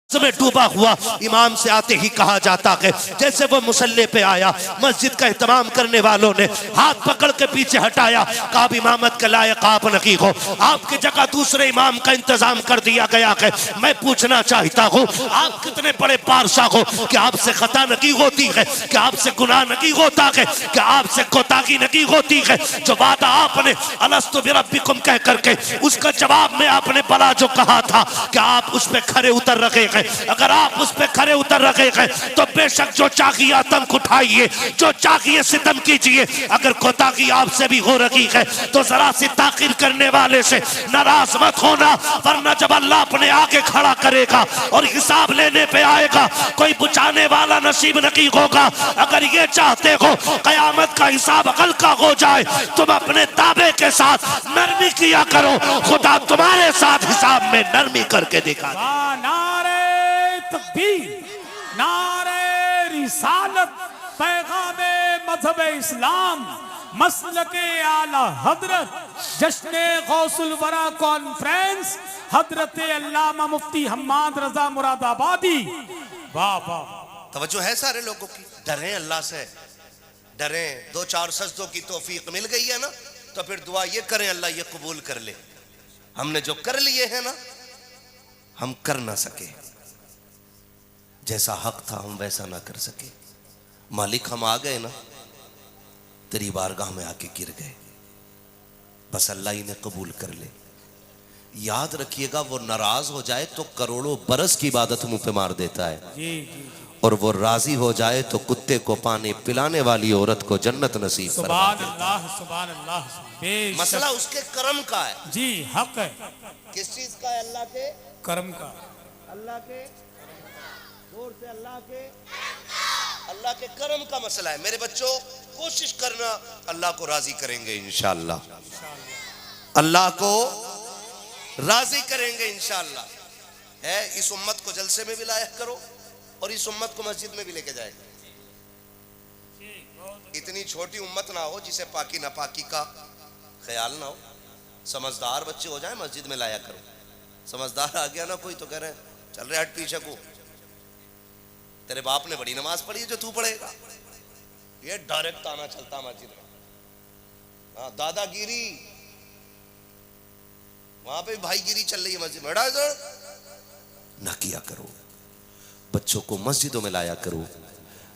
में डूबा हुआ इमाम से आते ही कहा जाता है जैसे वो मुसल्ले पे आया, मस्जिद का एहतमाम करने वालों ने हाथ पकड़ के पीछे हटाया, कहा इमामत के लायक आप नहीं हो, आपकी जगह दूसरे इमाम का इंतजाम कर दिया गया है। मैं पूछना चाहता हूँ आप कितने बड़े पारसा हो कि आपसे खता नहीं होती है, कि आपसे गुनाह नहीं होता है, कि आपसे कोताही नहीं होती है। जो वादा आपने अलस्तु बिरब्बिकुम कह करके उसका जवाब में आपने भला जो कहा था कि आप उस पर खरे उतर रखे हैं, अगर आप उस पे खरे उतर रखे हैं तो बेशक जो चाहिए आतंक उठाइए, जो चाहिए सितम कीजिए। अगर कोताही आपसे भी हो रही है तो जरा सी ताकीर करने वाले से नाराज मत होना, वरना जब अल्लाह अपने आगे खड़ा करेगा और हिसाब लेने पे आएगा कोई बुझाने वाला नसीब नहीं होगा। अगर ये चाहते हो कयामत का हिसाब हल्का हो जाए तुम अपने दावे के साथ नरमी किया करो, खुदा तुम्हारे साथ हिसाब में नरमी करके दिखा। तकबीर, नारे रिसालत, पैगामे मजहब इस्लाम, मसलके आला हजरत, जश्ने गौसुल वरा कॉन्फ्रेंस, हजरत अल्लामा मुफ्ती हम्माद रजा मुरादाबादी। वाह वाह, तवज्जो है सारे लोगों की। डरें अल्लाह से, डरें। दो चार सजदों की तौफीक मिल गई है ना तो फिर दुआ ये करें अल्लाह ये कबूल कर ले। हमने जो कर लिए हैं ना हम कर ना सके, जैसा हक था हम वैसा ना कर सके। मालिक हम आ गए ना तेरी बारगाह में आके गिर गए, बस अल्लाह इन्हें कबूल कर ले। याद रखिएगा वो नाराज हो जाए तो करोड़ों बरस की इबादत मुंह पे मार देता है जी, जी। और वो राजी हो जाए तो कुत्ते को पानी पिलाने वाली औरत को जन्नत नसीब फरमा देता है। सुभान अल्लाह, सुभान अल्लाह। मसला उसके कर्म का है। जी, हक है। किस चीज का है? अल्लाह के कर्म का, अल्लाह के जोर से अल्लाह के कर्म का मसला है। मेरे बच्चों कोशिश करना अल्लाह को राजी करेंगे इंशाअल्लाह, अल्लाह को राजी करेंगे इंशाअल्लाह। है इस उम्मत को जलसे में भी लायक करो और इस उम्मत को मस्जिद में भी लेके जाएगा। इतनी छोटी उम्मत ना हो जिसे पाकी नापाकी का ख्याल ना हो। समझदार बच्चे हो जाए मस्जिद में लाया करो। समझदार आ गया ना कोई तो कह रहे चल रहे हट पीछे को, तेरे बाप ने बड़ी नमाज पढ़ी है जो तू पढ़ेगा। ये डायरेक्ट आना चलता मस्जिद में। हाँ, दादागिरी वहां पे भाईगिरी चल रही है मस्जिद में, ना किया करो। बच्चों को मस्जिदों में लाया करो।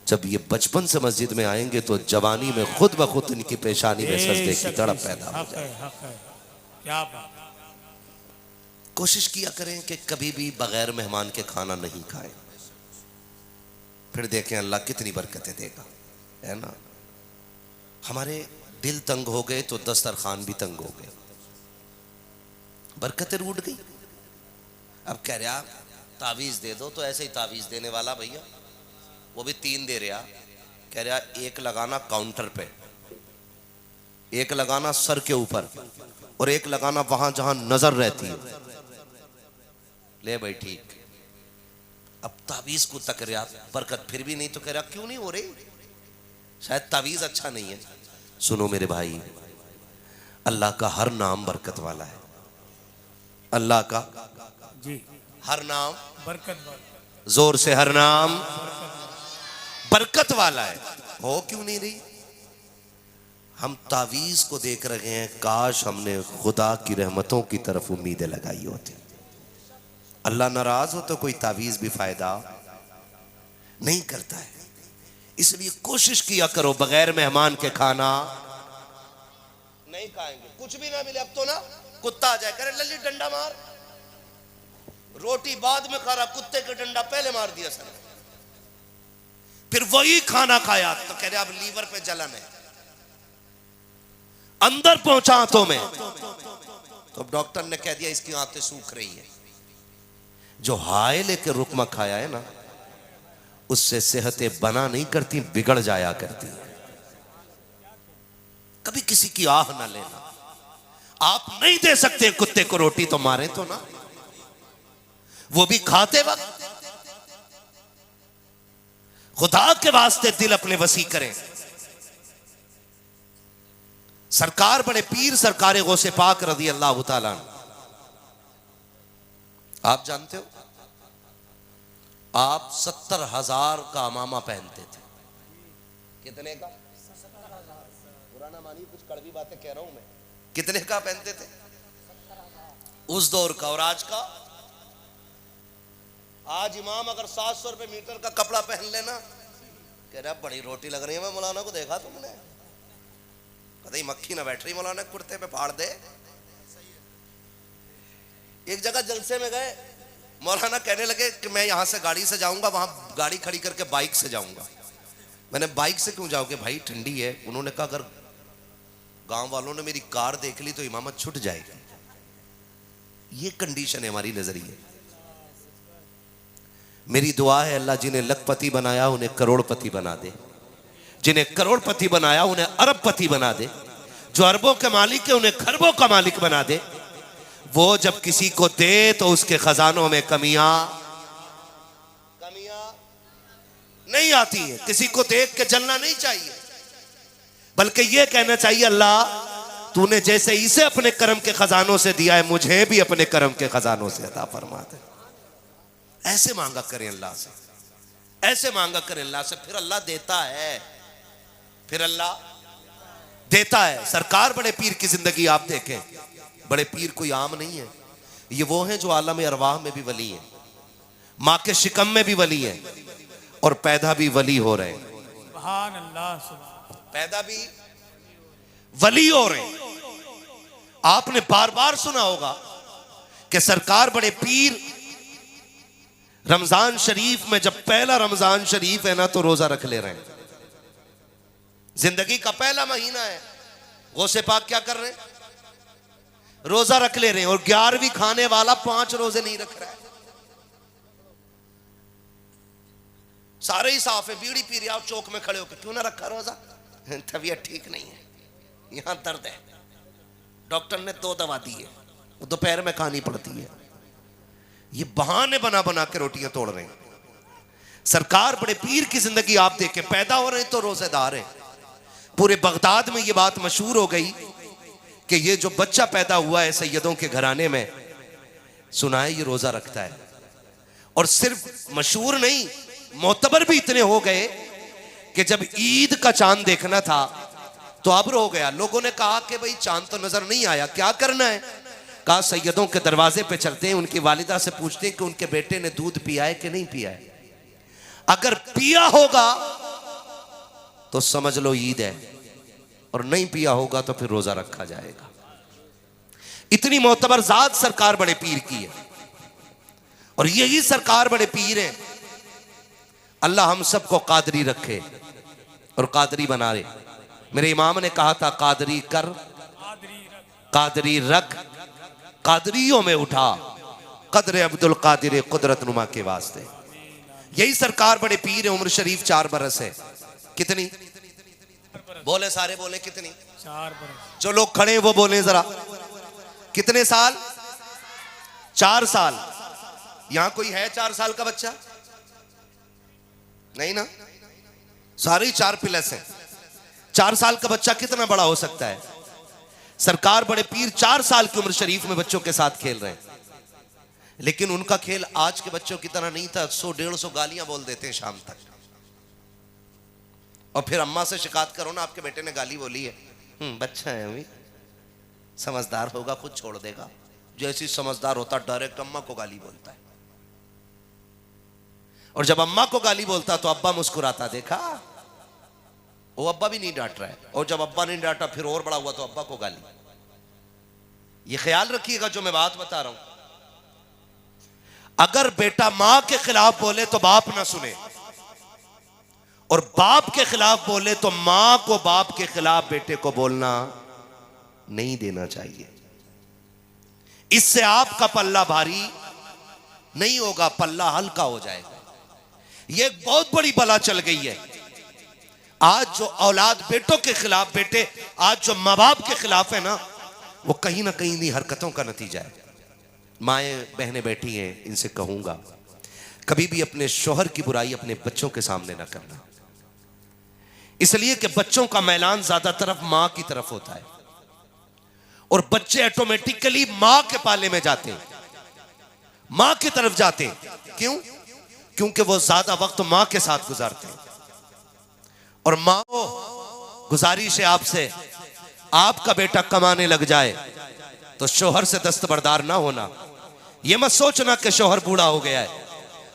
जब ये बचपन से मस्जिद में आएंगे तो जवानी में खुद ब खुद इनकी पेशानी में सजदे की तड़प पैदा हो जाए। क्या बात। कोशिश किया करें कि कभी भी बगैर मेहमान के खाना नहीं खाएं, फिर देखें अल्लाह कितनी बरकतें देगा, है ना। हमारे दिल तंग हो गए तो दस्तरखान भी तंग हो गए, बरकतें रूठ गई। अब कह रहा तावीज दे दो तो ऐसे ही तावीज देने वाला भैया वो भी 3 दे रहा। कह रहा एक लगाना काउंटर पे, एक लगाना सर के ऊपर और एक लगाना वहां जहां नजर रहती है। ले भाई ठीक। अब तावीज को तक रहा बरकत फिर भी नहीं तो कह रहा क्यों नहीं हो रही, शायद तावीज अच्छा नहीं है। सुनो मेरे भाई, अल्लाह का हर नाम बरकत वाला है। अल्लाह का जी हर नाम बरकत, जोर से हर नाम बरकत वाला है। हो क्यों नहीं रही? हम तावीज को देख रहे हैं, काश हमने खुदा की रहमतों की तरफ उम्मीदें लगाई होती। अल्लाह नाराज हो तो कोई तावीज भी फायदा नहीं करता है। इसलिए कोशिश किया करो बगैर मेहमान के खाना नहीं खाएंगे। कुछ भी ना मिले अब तो ना कुत्ता आ जाए करे लल्ली डंडा मार, रोटी बाद में खा रहा, कुत्ते का डंडा पहले मार दिया सर। फिर वही खाना खाया तो कह रहे अब लीवर पे जलन है, अंदर पहुंचा आंतों में, तो डॉक्टर ने कह दिया इसकी आंतें सूख रही है। जो हाय लेके रुकमा खाया है ना उससे सेहतें बना नहीं करती, बिगड़ जाया करती। कभी किसी की आह ना लेना। आप नहीं दे सकते कुत्ते को रोटी तो मारे तो ना, वो भी खाते वक्त। खुदा के वास्ते दिल अपने वसी करें। सरकार बड़े पीर सरकार गौसे पाक रज़ी अल्लाह तआला, आप जानते हो आप 70,000 का अमामा पहनते थे। कितने का? पुराना मानिए, कुछ कड़वी बातें कह रहा हूं मैं। कितने का पहनते थे उस दौर का? और आज का? आज इमाम अगर 700 रुपए मीटर का कपड़ा पहन लेना, कह रहा बड़ी रोटी लग रही है। मैं मौलाना को देखा तुमने, कहीं मक्खी ना बैठ रही मौलाना कुर्ते पे, फाड़ दे। एक जगह जलसे में गए, मौलाना कहने लगे कि मैं यहां से गाड़ी से जाऊंगा, वहां गाड़ी खड़ी करके बाइक से जाऊंगा। मैंने बाइक से क्यों जाओगे भाई, ठंडी है। उन्होंने कहा अगर गांव वालों ने मेरी कार देख ली तो इमामत छूट जाएगी। ये कंडीशन है हमारी नजरिए। मेरी दुआ है अल्लाह जिन्हें लखपति बनाया उन्हें करोड़पति बना दे, जिन्हें करोड़पति बनाया उन्हें अरबपति बना दे, जो अरबों के मालिक है उन्हें खरबों का मालिक बना दे। वो जब किसी को दे तो उसके खजानों में कमियां नहीं आती है। किसी को देख के जलना नहीं चाहिए, बल्कि यह कहना चाहिए अल्लाह तूने जैसे इसे अपने करम के खजानों से दिया है, मुझे भी अपने करम के खजानों से अता फरमा दे। ऐसे मांगा करें अल्लाह से, ऐसे मांगा करें अल्लाह से, फिर अल्लाह देता है, फिर अल्लाह देता है। सरकार बड़े पीर की जिंदगी आप देखें, बड़े पीर कोई आम नहीं है। ये वो हैं जो आलम अरवाह में भी वली हैं, माँ के शिकम में भी वली हैं, और पैदा भी वली हो रहे हैं। सुभान अल्लाह, सुभान। पैदा भी वली हो रहे हैं। आपने बार बार सुना होगा कि सरकार बड़े पीर रमजान शरीफ में, जब पहला रमजान शरीफ है ना, तो रोजा रख ले रहे हैं। जिंदगी का पहला महीना है, गौसे पाक क्या कर रहे हैं? रोजा रख ले रहे हैं। और 11वीं खाने वाला 5 रोजे नहीं रख रहा है। सारे ही साफ है, बीड़ी पी रहे, आप चौक में खड़े होकर क्यों ना रखा रोजा? तबीयत ठीक नहीं है, यहां दर्द है, डॉक्टर ने 2 दवा दी है, वो दोपहर में खानी पड़ती है। ये बहाने बना बना के रोटियां तोड़ रहे हैं। सरकार बड़े पीर की जिंदगी आप देखें, पैदा हो रहे हैं तो रोजेदार है। पूरे बगदाद में ये बात मशहूर हो गई कि ये जो बच्चा पैदा हुआ है सैयदों के घराने में, सुना है ये रोजा रखता है। और सिर्फ मशहूर नहीं, मोतबर भी इतने हो गए कि जब ईद का चांद देखना था तो अब्र हो गया। लोगों ने कहा कि भाई चांद तो नजर नहीं आया, क्या करना है? कहा सैयदों के दरवाजे पे चलते हैं, उनकी वालिदा से पूछते हैं कि उनके बेटे ने दूध पिया है कि नहीं पिया है। अगर पिया होगा तो समझ लो ईद है, और नहीं पिया होगा तो फिर रोजा रखा जाएगा। इतनी मोतबर जात सरकार बड़े पीर की है, और यही सरकार बड़े पीर हैं। अल्लाह हम सबको कादरी रखे और कादरी बना रहे। मेरे इमाम ने कहा था कादरी कर, कादरी रख, कादरियों में उठा, कदर अब्दुल कादिर कुदरत नुमा के वास्ते। यही सरकार बड़े पीर है। उम्र शरीफ 4 बरस है। कितनी बोले? सारे बोले कितनी? 4 बरस। जो लोग खड़े हैं वो बोले जरा, कितने साल? 4 साल। यहां कोई है 4 साल का बच्चा? नहीं ना, सारे ही 4 प्लस हैं। 4 साल का बच्चा कितना बड़ा हो सकता है? सरकार बड़े पीर 4 साल की उम्र शरीफ में बच्चों के साथ खेल रहे हैं। लेकिन उनका खेल आज के बच्चों की तरह नहीं था। 100-150 गालियां बोल देते हैं शाम तक, और फिर अम्मा से शिकायत करो ना, आपके बेटे ने गाली बोली है। बच्चा है अभी, समझदार होगा खुद छोड़ देगा। जैसी समझदार होता डायरेक्ट अम्मा को गाली बोलता है, और जब अम्मा को गाली बोलता तो अब्बा मुस्कुराता, देखा वो अब्बा भी नहीं डांट रहा है। और जब अब्बा नहीं डांटा फिर और बड़ा हुआ तो अब्बा को गाली। ये ख्याल रखिएगा जो मैं बात बता रहा हूं। अगर बेटा मां के खिलाफ बोले तो बाप ना सुने, और बाप के खिलाफ बोले तो मां को बाप के खिलाफ बेटे को बोलना नहीं देना चाहिए। इससे आपका पल्ला भारी नहीं होगा, पल्ला हल्का हो जाएगा। यह एक बहुत बड़ी बला चल गई है। आज जो औलाद बेटों के खिलाफ, बेटे आज जो माँ बाप के खिलाफ है ना, वो कहीं ना कहीं इन्हीं हरकतों का नतीजा है। माएँ बहनें बैठी हैं, इनसे कहूंगा कभी भी अपने शोहर की बुराई अपने बच्चों के सामने ना करना, इसलिए कि बच्चों का मैलान ज्यादा तरफ मां की तरफ होता है, और बच्चे ऑटोमेटिकली मां के पाले में जाते हैं, मां की तरफ जाते हैं। क्यों? क्योंकि वो ज्यादा वक्त मां के साथ गुजारते हैं। और माँ गुजारिश है आपसे, आपका बेटा कमाने लग जाए तो शोहर से दस्तबरदार ना होना। ये मत सोचना कि शोहर बूढ़ा हो गया है,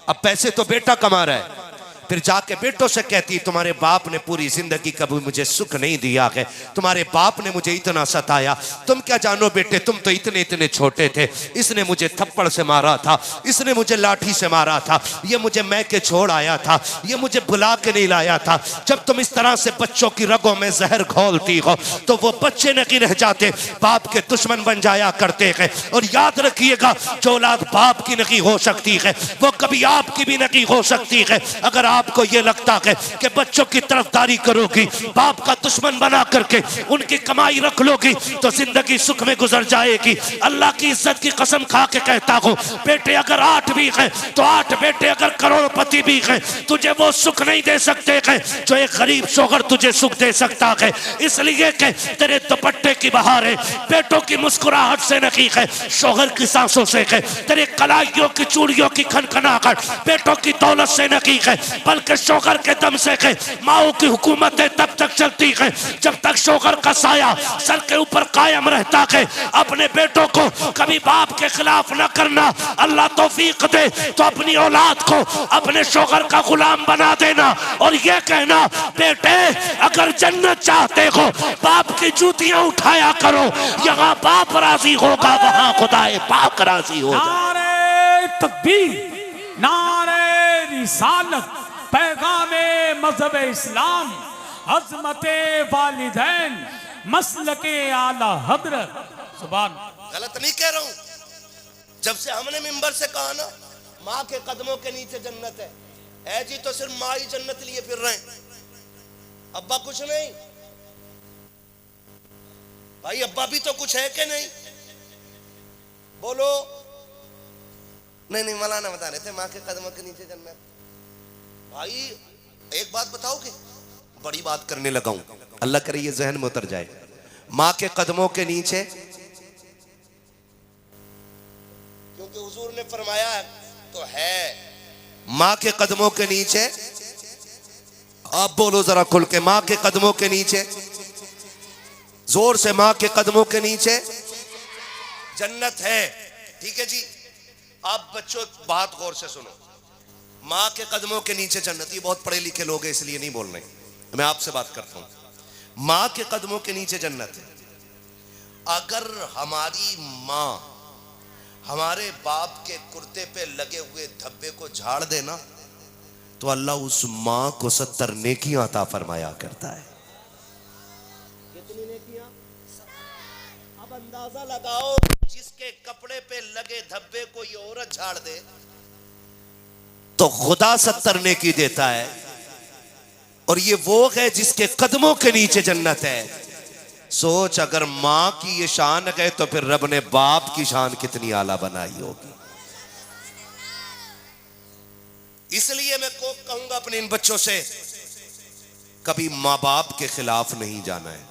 अब पैसे तो बेटा कमा रहा है, फिर जाके बेटों से कहती तुम्हारे बाप ने पूरी जिंदगी कभी मुझे सुख नहीं दिया है, तुम्हारे बाप ने मुझे इतना सताया, तुम क्या जानो बेटे, तुम तो इतने इतने छोटे थे, इसने मुझे थप्पड़ से मारा था, इसने मुझे लाठी से मारा था, ये मुझे मैके छोड़ आया था, ये मुझे बुला के नहीं लाया था। जब तुम इस तरह से बच्चों की रगों में जहर घोलती हो तो वो बच्चे नहीं रह जाते, बाप के दुश्मन बन जाया करते हैं। और याद रखिएगा, जो औलाद बाप की नहीं हो सकती है वो कभी आपकी भी नहीं हो सकती है। अगर आपको ये लगता है कि बच्चों की तरफदारी करोगी, बाप का दुश्मन बना करके उनकी कमाई रख लोगी, तो जिंदगी सुख में गुजर जाएगी। अल्लाह की इज्जत की कसम खा के कहता हूं, बेटे अगर 8 भी हैं तो 8 बेटे अगर करोड़पति भी हैं, तुझे वो सुख नहीं दे सकते हैं जो एक गरीब शोहर तुझे सुख दे सकता है। इसलिए कि तेरे दुपट्टे की बहारें बेटों की मुस्कुराहट से नहीं है, शोहर की सांसों से है। तेरे कलाइयों की चूड़ियों की खनखनाहट बेटों की दौलत से नहीं है, बल्कि शोहर के दम से है। माओ की हुकूमतें तब तक चलती है जब तक शोहर का साया सर के ऊपर कायम रहता है। अपने बेटों को कभी बाप के खिलाफ न करना। अल्लाह तौफीक दे तो अपनी औलाद को अपने शोहर का गुलाम बना देना और ये कहना, बेटे अगर जन्नत चाहते हो बाप की जूतियां उठाया करो, यहाँ बाप राजी होगा वहां खुदाए पाक राजी होगा। नारे तकबीर, नारे रिसालत, पैगामे मजहब इस्लाम, अजमते वालिदैन, मसलके आला हजरत। सुभान। गलत नहीं कह रहा हूं। जब से हमने मिंबर से कहा ना माँ के कदमों के नीचे जन्नत है, ऐ जी तो सिर्फ माँ ही जन्नत लिए फिर रहे हैं, अब्बा कुछ नहीं। भाई अब्बा भी तो कुछ है कि नहीं? बोलो। नहीं मौलाना बता रहे थे माँ के कदमों के नीचे जन्नत। भाई एक बात बताओ कि बड़ी बात करने लगा हूं, अल्लाह करे ये जहन में उतर जाए। माँ के कदमों के नीचे, क्योंकि हुजूर ने फरमाया तो है माँ के कदमों के नीचे। आप बोलो जरा खुल के, माँ के कदमों के नीचे, जोर से, माँ के कदमों के नीचे जन्नत है। ठीक है जी। आप बच्चों बात गौर से सुनो, माँ के कदमों के नीचे जन्नत। ये बहुत पढ़े लिखे लोग हैं इसलिए नहीं बोल रहे, मैं आपसे बात करता हूं। माँ के कदमों के नीचे जन्नत है। अगर हमारी माँ हमारे बाप के कुर्ते पे लगे हुए धब्बे को झाड़ देना तो अल्लाह उस माँ को 70 नेकियां अता फरमाया करता है। कितनी नेकियां? अब अंदाजा लगाओ, जिसके कपड़े पे लगे धब्बे को ये औरत झाड़ दे तो खुदा 70 नेकी देता है। और ये वो है जिसके कदमों के नीचे जन्नत है। सोच, अगर मां की ये शान है तो फिर रब ने बाप की शान कितनी आला बनाई होगी। इसलिए मैं को कहूंगा अपने इन बच्चों से, कभी मां बाप के खिलाफ नहीं जाना है।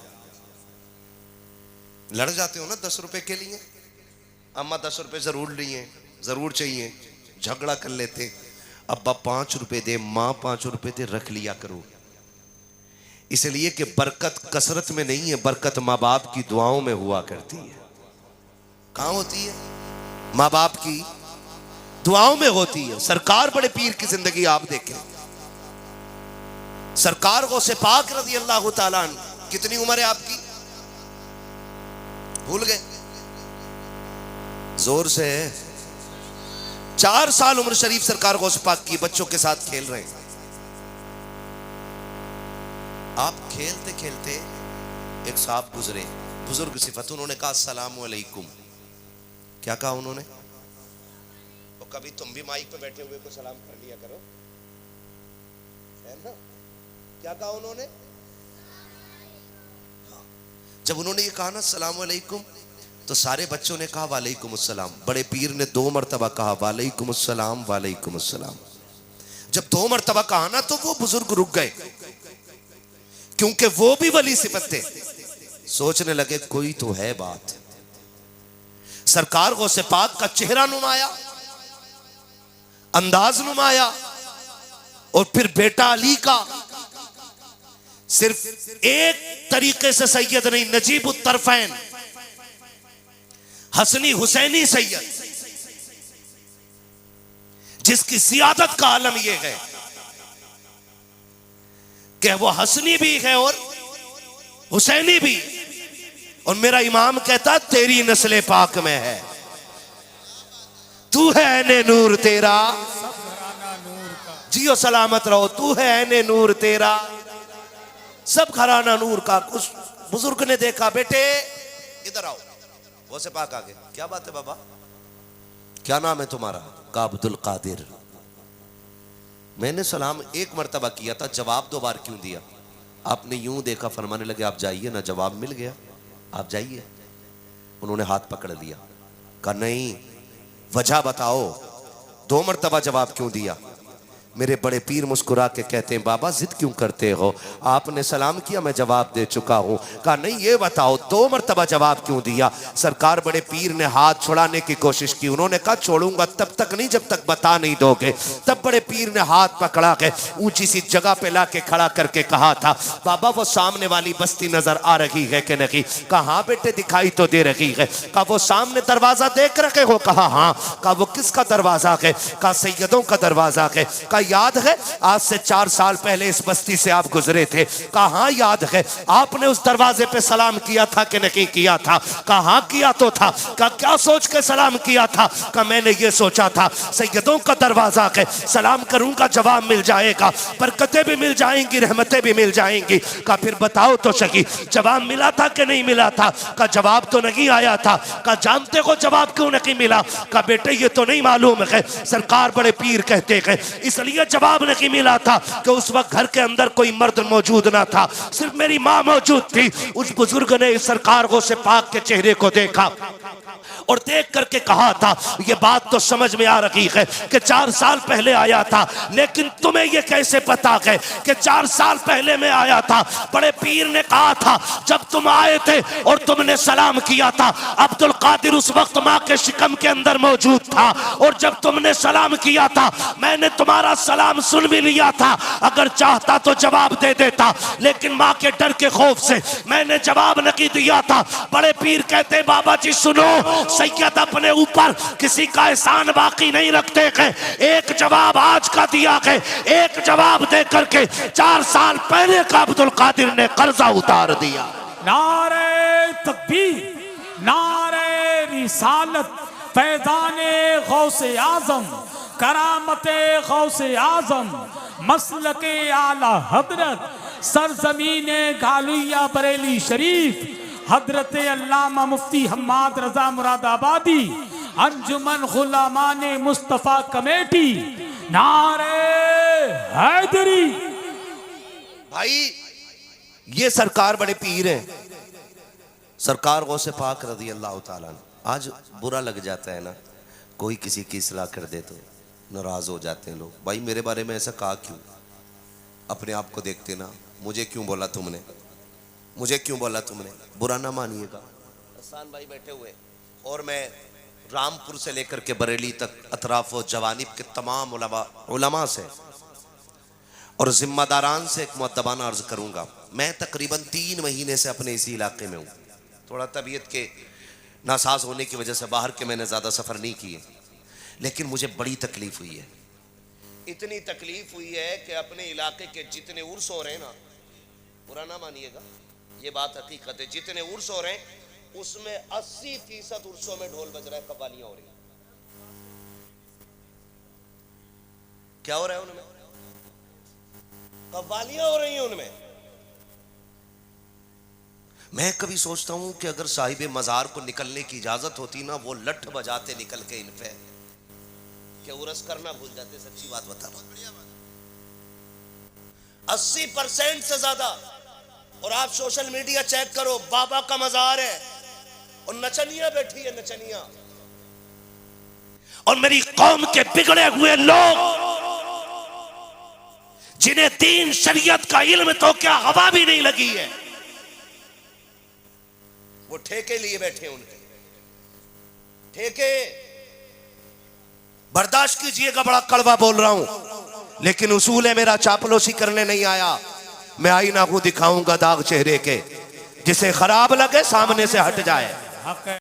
लड़ जाते हो ना 10 रुपए के लिए, अम्मा 10 रुपए जरूर लिए, जरूर चाहिए, झगड़ा कर लेते, अब्बा 5 रुपए दे, मां 5 रुपए दे, रख लिया करो। इसलिए कि बरकत कसरत में नहीं है, बरकत माँ बाप की दुआओं में हुआ करती है। कहां होती है? माँ बाप की दुआओं में होती है। सरकार बड़े पीर की जिंदगी आप देखें, सरकार गौसे पाक रज़ी अल्लाह ताला अन्हु, कितनी उम्र है आपकी? भूल गए? जोर से। 4 साल उम्र शरीफ सरकार गौसे पाक की, बच्चों के साथ खेल रहे हैं। आप खेलते खेलते एक साहब गुजरे, बुजुर्ग सिफत, उन्होंने कहा अस्सलामु अलैकुम। क्या कहा उन्होंने? तो कभी तुम भी माइक पे बैठे हुए को सलाम कर लिया करो, है ना? क्या कहा उन्होंने? हाँ। जब उन्होंने ये कहा ना अस्सलामु अलैकुम, तो सारे बच्चों ने कहा वालेकुम अस्सलाम। बड़े पीर ने 2 मरतबा कहा वालेकुम अस्सलाम, वालेकुम अस्सलाम। जब 2 मरतबा कहा ना तो वो बुजुर्ग रुक गए, क्योंकि वो भी वली सिफत थे। सोचने लगे कोई तो है बात। सरकार गौसे पाक का चेहरा नुमाया, अंदाज नुमाया, और फिर बेटा अली का सिर्फ एक तरीके से सैयद नहीं, नजीब उत्तरफैन हसनी हुसैनी सैयद, जिसकी सियादत का आलम यह है कि वो हसनी भी है और हुसैनी भी। और मेरा इमाम कहता तेरी नस्ल पाक में है, तू है ऐने नूर तेरा, जियो सलामत रहो, तू है ऐने नूर तेरा, सब घराना नूर का। कुछ बुजुर्ग ने देखा, बेटे इधर आओ, वो से पाक आगे, क्या बात है बाबा, क्या नाम है तुम्हारा? का अब्दुल कादिर। मैंने सलाम एक मर्तबा किया था, जवाब 2 बार क्यों दिया? आपने यूं देखा, फरमाने लगे आप जाइए ना, जवाब मिल गया, आप जाइए। उन्होंने हाथ पकड़ लिया, कहा नहीं वजह बताओ, 2 मर्तबा जवाब क्यों दिया? मेरे बड़े पीर मुस्कुरा के कहते हैं बाबा जिद क्यों करते हो, आपने सलाम किया मैं जवाब दे चुका हूं। कहा नहीं ये बताओ 2 मर्तबा जवाब क्यों दिया? सरकार बड़े पीर ने हाथ छुड़ाने की कोशिश की, उन्होंने कहा छोड़ूंगा तब तक नहीं जब तक बता नहीं दोगे। तब बड़े पीर ने हाथ पकड़ा के ऊंची सी जगह पे लाके खड़ा करके कहा था बाबा वो सामने वाली बस्ती नजर आ रही है कि नहीं? कहा हाँ बेटे दिखाई तो दे रही है। कहा वो सामने दरवाजा देख रखे हो? कहा हाँ। कहा वो किसका दरवाजा है? कहा सैयदों का दरवाजा है। कहा याद है आज से 4 साल पहले इस बस्ती से आप गुजरे थे? कहा हाँ याद है। आपने उस दरवाजे पे सलाम किया था कि नहीं किया था? कहा हाँ किया तो था। कहा क्या सोच के सलाम किया था? कहा मैंने ये सोचा था सैयदों का दरवाजा है, सलाम करूंगा जवाब मिल जाएगा, बरकतें भी मिल जाएंगी, रहमतें भी मिल जाएंगी। कहा फिर बताओ तो सही जवाब मिला था कि नहीं मिला था? कहा जवाब तो नहीं आया था। कहा जानते हो जवाब क्यों नहीं मिला? कहा बेटे ये तो नहीं मालूम है, सरकार बड़े पीर कहते हैं इसलिए जवाब नहीं मिला था कि उस वक्त घर के अंदर कोई मर्द मौजूद ना था, सिर्फ मेरी मां मौजूद थी। उस बुजुर्ग ने इस सरकार को से पाक के चेहरे को देखा और देख करके कहा था ये बात तो समझ में आ रही है कि 4 साल पहले आया था, लेकिन तुम्हें ये कैसे पता है कि 4 साल पहले मैं आया था? बड़े पीर ने कहा था जब तुम आए थे और तुमने सलाम किया था अब्दुल कादिर उस वक्त मां के शिकम के अंदर मौजूद था, और जब तुमने सलाम किया था मैंने तुम्हारा सलाम सुन भी लिया था, अगर चाहता तो जवाब दे देता, लेकिन मां के डर के खौफ से मैंने जवाब नहीं दिया था। बड़े पीर कहते बाबा जी सुनो, सैयद अपने ऊपर किसी का एहसान बाकी नहीं रखते हैं, एक जवाब आज का दिया है, एक जवाब दे करके 4 साल पहले का अब्दुल कादिर ने कर्जा उतार दिया। नारे तकबीर, नारे रिसालत, फैज़ाने गौसे आज़म, करामते गौसे आज़म, मसलके आला हजरत, सरजमीने गालिया बरेली शरीफ, हजरत अल्लामा मुफ्ती हम्माद रजा मुरादाबादी, अंजुमन गुलामाने मुस्तफ़ा कमेटी, नारे हैदरी। भाई ये सरकार बड़े पीर हैं, सरकार गौसे पाक रज़ी अल्लाह ताला। आज बुरा लग जाता है ना, कोई किसी की इस्लाह कर दे तो नाराज हो जाते हैं लोग। भाई मेरे बारे में ऐसा कहा क्यों? अपने आप को देखते ना, मुझे क्यों बोला तुमने, मुझे क्यों बोला तुमने? बुरा ना मानिएगा। हसन भाई बैठे हुए और मैं रामपुर से लेकर के बरेली तक अतराफ व जवानिब के तमाम उलमा से और जिम्मेदारान से एक मुअद्दबाना अर्ज करूंगा। मैं तकरीबन 3 महीने से अपने इसी इलाके में हूँ। थोड़ा तबीयत के नासाज होने की वजह से बाहर के मैंने ज़्यादा सफ़र नहीं किए, लेकिन मुझे बड़ी तकलीफ हुई है। इतनी तकलीफ हुई है कि अपने इलाके के जितने उर्स हो रहे हैं ना, बुरा ना मानिएगा, ये बात हकीकत है, जितने उर्स हो रहे हैं उसमें 80% उर्सों में ढोल बज रहा है, कव्वालियां हो रही है। क्या हो रहा है उनमें? कव्वालियां हो रही हैं उनमें। मैं कभी सोचता हूं कि अगर साहिब मजार को निकलने की इजाजत होती ना, वो लठ बजाते निकल के इन पे कि उर्स करना भूल जाते। सच्ची बात बता रहा हूं, 80% से ज्यादा। और आप सोशल मीडिया चेक करो, बाबा का मजार है और नचनिया बैठी है, नचनिया। और मेरी कौम के बिगड़े हुए लोग जिन्हें दीन शरीयत का इल्म तो क्या हवा भी नहीं लगी है, वो ठेके लिए बैठे, उनके ठेके। बर्दाश्त कीजिएगा, बड़ा कड़वा बोल रहा हूं। लेकिन उसूल है मेरा चापलूसी करने नहीं आया। मैं आईना को दिखाऊंगा दाग चेहरे के, जिसे खराब लगे सामने से हट जाए। हक है।